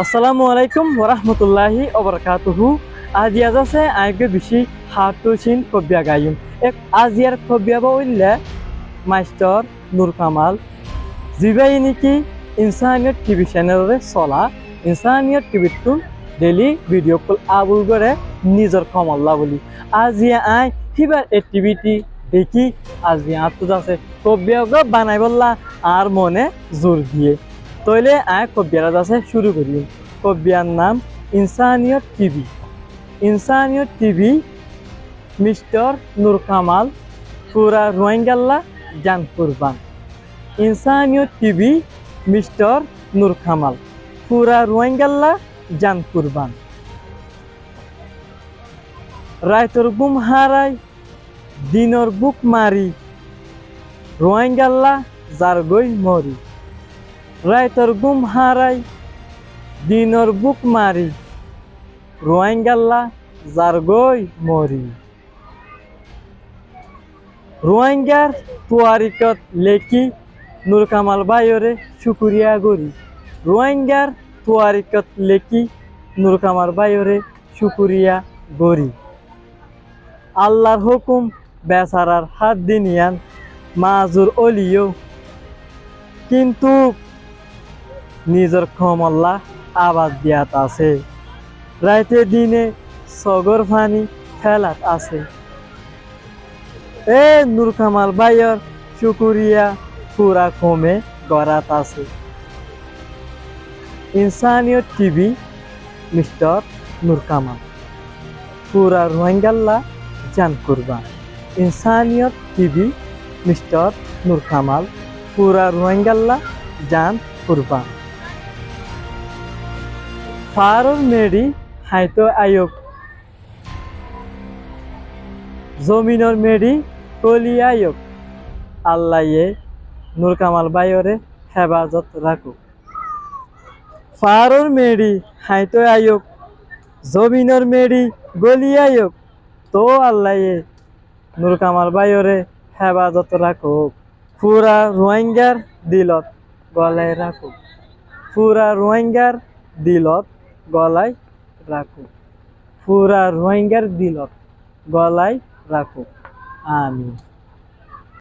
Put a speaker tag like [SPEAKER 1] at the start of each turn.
[SPEAKER 1] আসসালামু আলাইকুম ওরহমতুল্লাহি ওবরকাতুহু। আজিয়াজ আছে আইগে বেশি হাতুসিন কবিয়া গায়ুম এক আজিয়ার কবিয়া বইলে মাস্টার নূর কামাল জিবাই নাকি ইনসানিয়ত টিভি চ্যানেলরে চলা ইনসানিয়ত টিভিত ডেইলি ভিডিও কল আবুল করে নিজের কমল্লা বলি আজিয়া আই হিবার এক্টিভিটি দেখি আজিয়া আত্মজ আছে কবিয়া বানাই বললা আর মনে জোর দিয়ে তইলে আয় কবিয়ার আছে শুরু করি। কবিয়ার নাম ইনসানিয়ত টিভি। ইনসানিয়ত টিভি মিস্টার নূর কামাল পুরা রোহিঙ্গাল্লা জান কুরবান। ইনসানিয়ত টিভি মিস্টার নূর কামাল পুরা রোহিঙ্গাল্লা জান কুরবান। রাইতর গুম হারাই দিনর বুক মারি রোহিঙ্গাল্লা জারগই মরি। রাইতর গুম হারাই দিনর বুক মারি রোহিঙ্গাল্লা জারগই মরি। রোহিঙ্গার তুয়ারিকত লেখি নূর কামাল বাইরে শুকুরিয়া গরি। রোহিঙ্গার তুয়ারিকত লেখি নূর কামাল বাইরে শুকুরিয়া গরি। আল্লাহর হুকুম বেচারার হাত দিনিয়ান মাজুর অলিও কিন্তু নিজের কমল্লা আবাদ দিয়াত আছে। রাইতে দিনে সগর ফানি ফেলাত আছে। এ নূর কামাল বাইর শুকুরিয়া পুরা কমে গড়াত আছে। ইনসানিয়ত টিভি মিস্টার নূর কামাল পুরা রোহিঙ্গাল্লা জান কুরবান। ইনসানিয়ত টিভি মিস্টার নূর কামাল পুরা রোহিঙ্গাল্লা জান কুরবান। ফারুর মেডি হাইতো আয়োগ জমিনর মেডি কলি আয়োগ আল্লাহে নূর কামাল বাইরে হেফাজত রাখুক। ফারুর মেডি হাইতো আয়োগ জমিনর মেডি গলি আয়োগ তো আল্লাহে নূর কামাল বাইরে হেফাজত রাখুক। পুরা রোহিঙ্গার দিলত গলায় রাখুক। পুরা রোহিঙ্গার দিলত গলায় রাখুক। পুরা রোহিঙ্গার দিলত গলায় রাখুক। আমিন।